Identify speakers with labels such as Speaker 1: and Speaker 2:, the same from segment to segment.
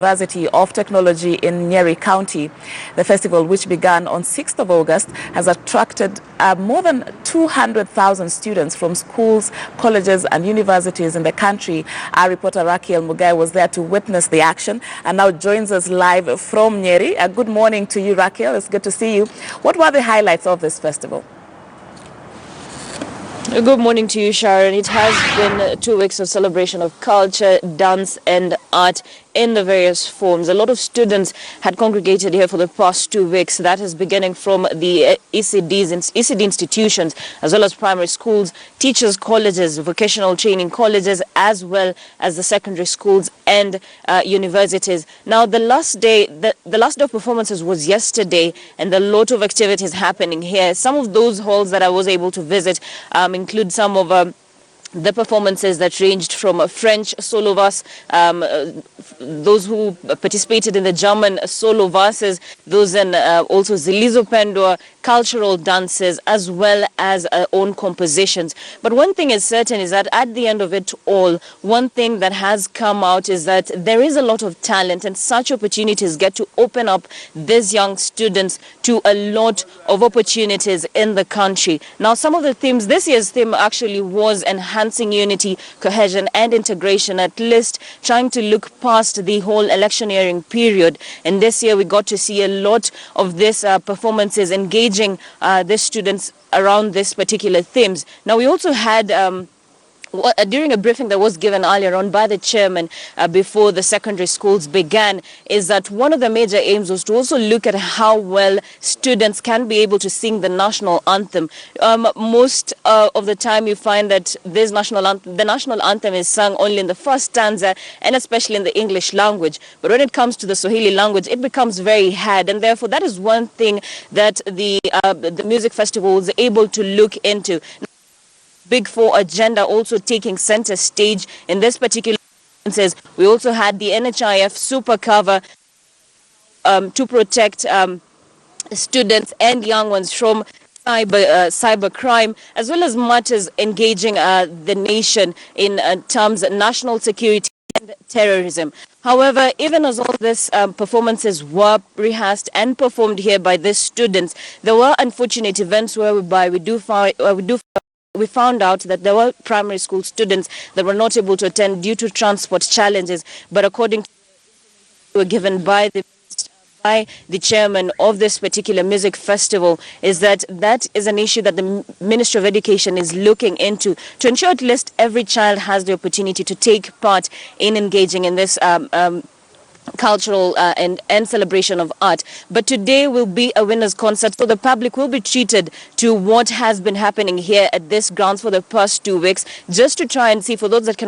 Speaker 1: University of Technology in Nyeri County. The festival, which began on 6th of August, has attracted more than 200,000 students from schools, colleges and universities in the country. Our reporter Raquel Mugai was there to witness the action and now joins us live from Nyeri. Good morning to you, Raquel. It's good to see you. What were the highlights of this festival?
Speaker 2: Good morning to you, Sharon. It has been 2 weeks of celebration of culture, dance and art in the various forms. A lot of students had congregated here for the past 2 weeks. That is beginning from the ECD institutions, as well as primary schools, teachers' colleges, vocational training colleges, as well as the secondary schools and universities. Now, the last day of performances was yesterday, and a lot of activities happening here. Some of those halls that I was able to visit include some of the performances that ranged from French solo verse, those who participated in the German solo verses, those in also Zilizo Pendwa, cultural dances, as well as own compositions. But one thing is certain is that at the end of it all, one thing that has come out is that there is a lot of talent, and such opportunities get to open up these young students to a lot of opportunities in the country. Now, some of the themes, this year's theme actually was enhancing unity, cohesion and integration, at least trying to look past the whole electioneering period. And this year we got to see a lot of these performances engaging the students around this particular themes. Now, we also had during a briefing that was given earlier on by the chairman before the secondary schools began, is that one of the major aims was to also look at how well students can be able to sing the national anthem. Most of the time you find that the national anthem is sung only in the first stanza, and especially in the English language. But when it comes to the Swahili language, it becomes very hard, and therefore that is one thing that the music festival was able to look into. Big Four agenda also taking center stage in this particular instance. We also had the NHIF super cover to protect students and young ones from cyber crime, as well as matters engaging the nation in terms of national security and terrorism. However, even as all these performances were rehearsed and performed here by these students, there were unfortunate events whereby we found out that there were primary school students that were not able to attend due to transport challenges. But according to were given by the chairman of this particular music festival, is that is an issue that the Ministry of Education is looking into to ensure at least every child has the opportunity to take part in engaging in this cultural and celebration of art. But today will be a winners concert, so the public will be treated to what has been happening here at this grounds for the past 2 weeks, just to try and see, for those that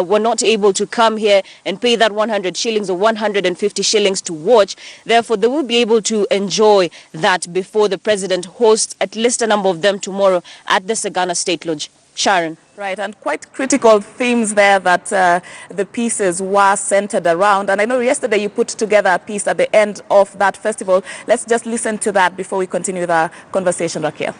Speaker 2: were not able to come here and pay that 100 shillings or 150 shillings to watch. Therefore, they will be able to enjoy that before the president hosts at least a number of them tomorrow at the Sagana State Lodge. Sharon.
Speaker 1: Right, and quite critical themes there that the pieces were centered around. And I know yesterday you put together a piece at the end of that festival. Let's just listen to that before we continue with our conversation, Raquel.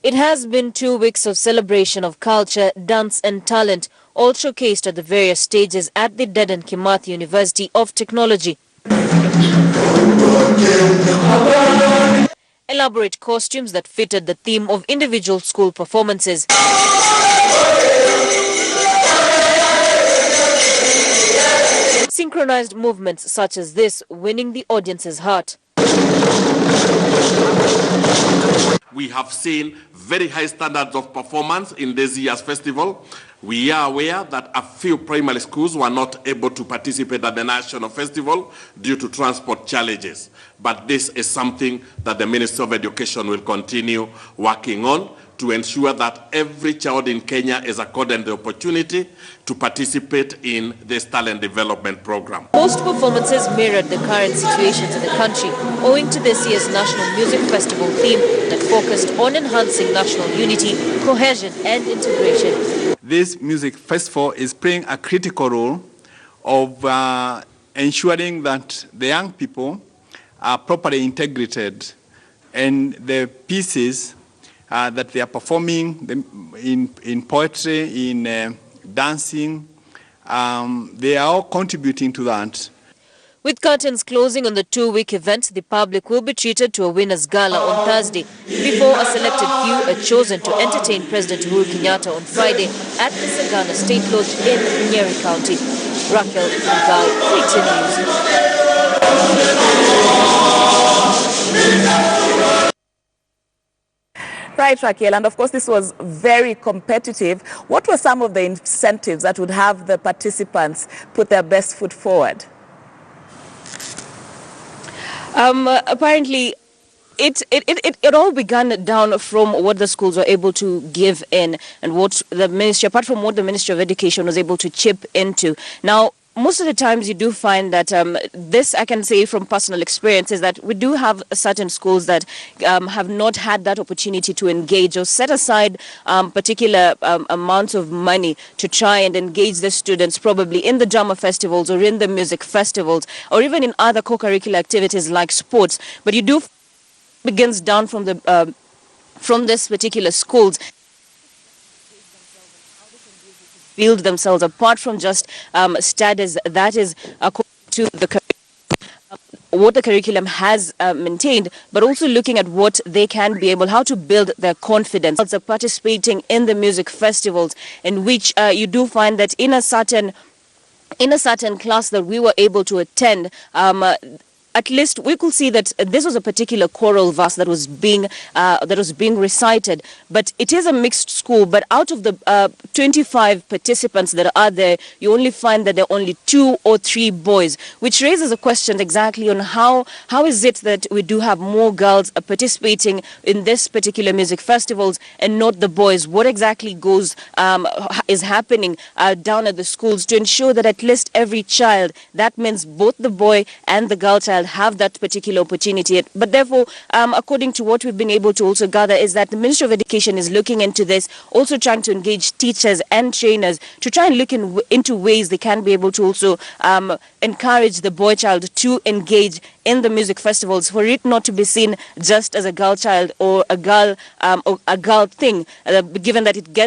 Speaker 2: It has been 2 weeks of celebration of culture, dance and talent, all showcased at the various stages at the Dedan Kimathi University of Technology. Elaborate costumes that fitted the theme of individual school performances. Synchronized movements such as this winning the audience's heart.
Speaker 3: We have seen very high standards of performance in this year's festival. We are aware that a few primary schools were not able to participate at the national festival due to transport challenges. But this is something that the Ministry of Education will continue working on to ensure that every child in Kenya is accorded the opportunity to participate in this talent development program.
Speaker 2: Most performances mirrored the current situations in the country, owing to this year's National Music Festival theme that focused on enhancing national unity, cohesion and integration.
Speaker 4: This music festival is playing a critical role of ensuring that the young people are properly integrated and the pieces that they are performing in poetry, in dancing. They are all contributing to that.
Speaker 2: With curtains closing on the 2-week event, the public will be treated to a winners gala on Thursday before a selected few are chosen to entertain President Uhuru Kenyatta on Friday at the Sagana State Lodge in Nyeri County. Raquel Mugai, KTN News.
Speaker 1: Right, Raquel, and of course this was very competitive. What were some of the incentives that would have the participants put their best foot forward?
Speaker 2: Apparently, it all began down from what the schools were able to give in and what the ministry, apart from what the Ministry of Education was able to chip into. Now, most of the times you do find that this, I can say from personal experience, is that we do have certain schools that have not had that opportunity to engage or set aside particular amounts of money to try and engage the students, probably in the drama festivals or in the music festivals or even in other co-curricular activities like sports. But you do begins down from the from this particular schools. Build themselves apart from just studies. That is according to the what the curriculum has maintained, but also looking at what they can be able, how to build their confidence. Also participating in the music festivals, in which you do find that in a certain class that we were able to attend, at least we could see that this was a particular choral verse that was being recited. But it is a mixed school. But out of the 25 participants that are there, you only find that there are only 2 or 3 boys, which raises a question exactly on how is it that we do have more girls participating in this particular music festivals and not the boys? What exactly is happening down at the schools to ensure that at least every child, that means both the boy and the girl child, have that particular opportunity. But therefore, according to what we've been able to also gather, is that the Ministry of Education is looking into this, also trying to engage teachers and trainers to try and look into ways they can be able to also encourage the boy child to engage in the music festivals, for it not to be seen just as a girl child or a girl thing, given that it gets